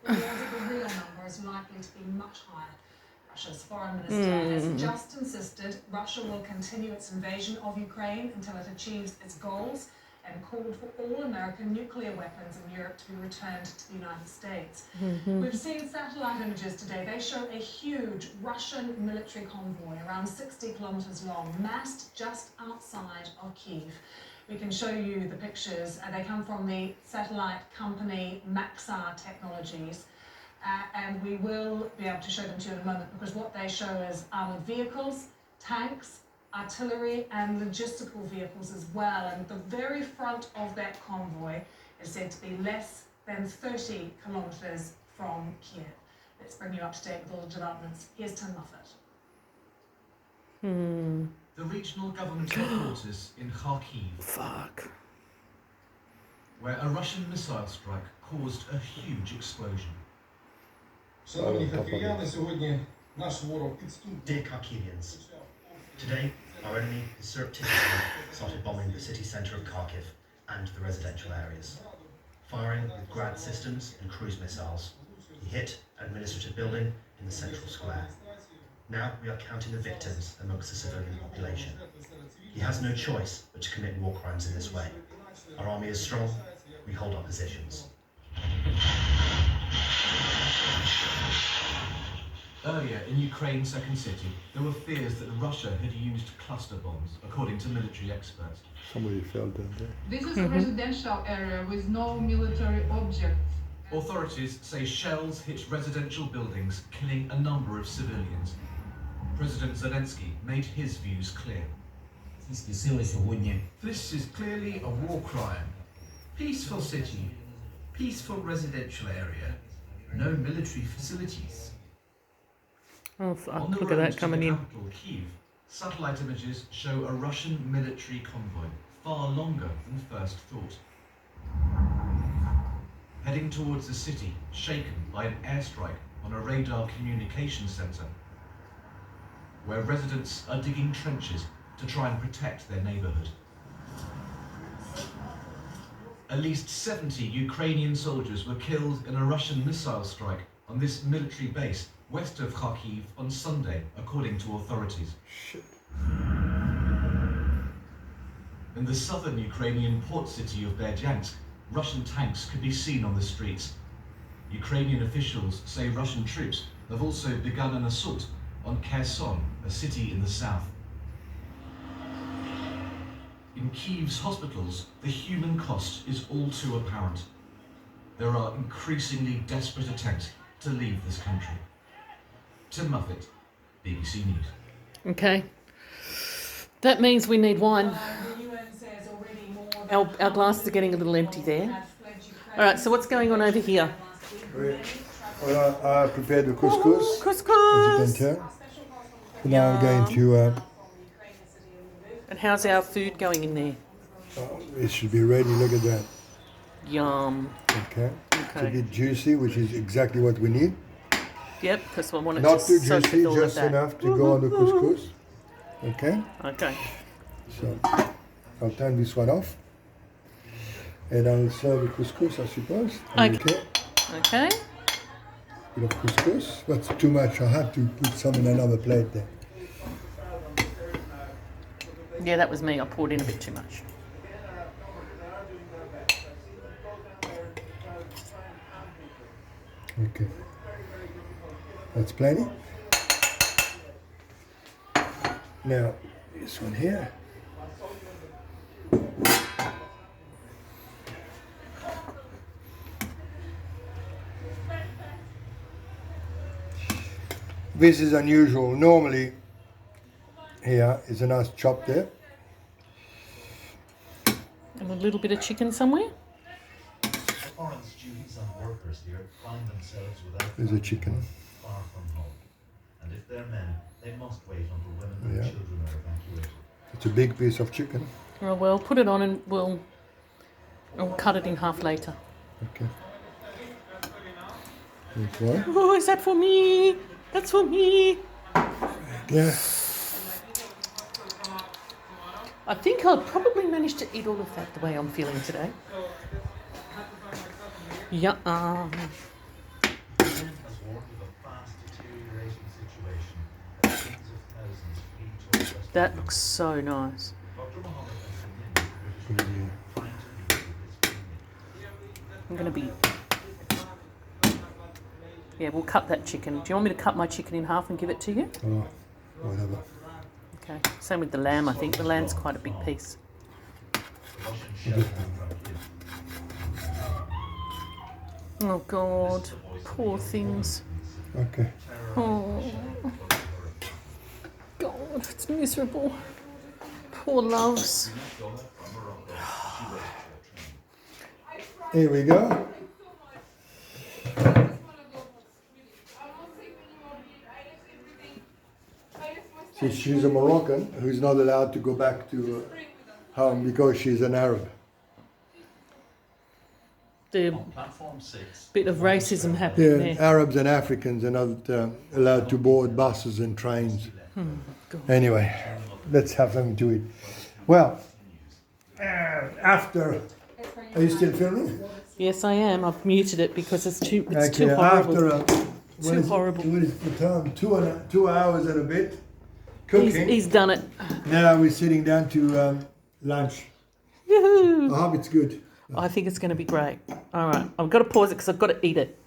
although the real number is likely to be much higher. Russia's foreign minister has just insisted Russia will continue its invasion of Ukraine until it achieves its goals and called for all American nuclear weapons in Europe to be returned to the United States. We've seen satellite images today. They show a huge Russian military convoy, around 60 kilometers long, massed just outside of Kyiv. We can show you the pictures. They come from the satellite company Maxar Technologies. And we will be able to show them to you in a moment, because what they show is armoured vehicles, tanks, artillery and logistical vehicles as well. And the very front of that convoy is said to be less than 30 kilometres from Kiev. Let's bring you up to date with all the developments. Here's Tim Muffet. The regional government headquarters in Kharkiv, where a Russian missile strike caused a huge explosion. Шановні харків'яни, сьогодні наш ворог підступний. Dear Kharkivians, today our enemy has surreptitiously started bombing the city centre of Kharkiv and the residential areas. Firing with Grad systems and cruise missiles, he hit an administrative building in the central square. Now we are counting the victims amongst the civilian population. He has no choice but to commit war crimes in this way. Our army is strong, we hold our positions. Earlier in Ukraine's second city, there were fears that Russia had used cluster bombs, according to military experts. Somebody fell down there. This is a residential area with no military objects. Authorities say shells hit residential buildings, killing a number of civilians. President Zelensky made his views clear. This is clearly a war crime. Peaceful city, peaceful residential area, no military facilities. Oh, fuck. On the Look at road that to coming the in. capital, Kyiv, satellite images show a Russian military convoy, far longer than first thought. Heading towards the city, shaken by an airstrike on a radar communications centre, where residents are digging trenches to try and protect their neighbourhood. At least 70 Ukrainian soldiers were killed in a Russian missile strike on this military base west of Kharkiv on Sunday, according to authorities. Shit. In the southern Ukrainian port city of Berdyansk, Russian tanks could be seen on the streets. Ukrainian officials say Russian troops have also begun an assault on Kherson, a city in the south. In Kyiv's hospitals, the human cost is all too apparent. There are increasingly desperate attempts to leave this country. Tim Muffet, BBC News. Okay. That means we need wine. Our glasses are getting a little empty there. All right, so what's going on over here? Well, I prepared the couscous, Couscous! as you can tell. So now I'm going to, And how's our food going in there? it should be ready, look at that. Yum. Okay. It's a Okay. bit juicy, which is exactly what we need. Yep, because I want it Not to too soak juicy, with all of just that. enough to go on the couscous. Okay, Okay. so I'll turn this one off. And I'll serve the couscous, I suppose. Okay. Okay. Bit of couscous. That's too much. I have to put some in another plate there. Yeah, that was me. I poured in a bit too much. Okay. That's plenty. Now, this one here. This is unusual. Normally, here is a nice chop there. And a little bit of chicken somewhere. Foreign students and workers here find themselves without There's a chicken. far from home. And if they're men, they must wait until women and Yeah. children are evacuated. It's a big piece of chicken. Oh, well, put it on and we'll cut it in half later. Okay. This one. Oh, is that for me? That's for me. Yeah. I think I'll probably manage to eat all of that the way I'm feeling today. Yeah. That looks so nice. I'm going to be... Yeah, we'll cut that chicken. Do you want me to cut my chicken in half and give it to you? Oh, whatever. Okay. Same with the lamb, I think. The lamb's quite a big piece. Oh, God. Poor things. Okay. Oh. God, it's miserable. Poor loves. Here we go. See, she's a Moroccan who's not allowed to go back to home because she's an Arab. The Platform 6. bit of racism happening Yeah, there. Arabs and Africans are not allowed to board buses and trains. God. Anyway, let's have something to eat. Well, after... Are you still filming? Yes, I am. I've muted it because it's too horrible. After Too horrible. What is the time? 2 hours and a bit cooking. He's done it. Now we're sitting down to lunch. Yoo-hoo. I hope it's good. I think it's going to be great. All right. I've got to pause it because I've got to eat it.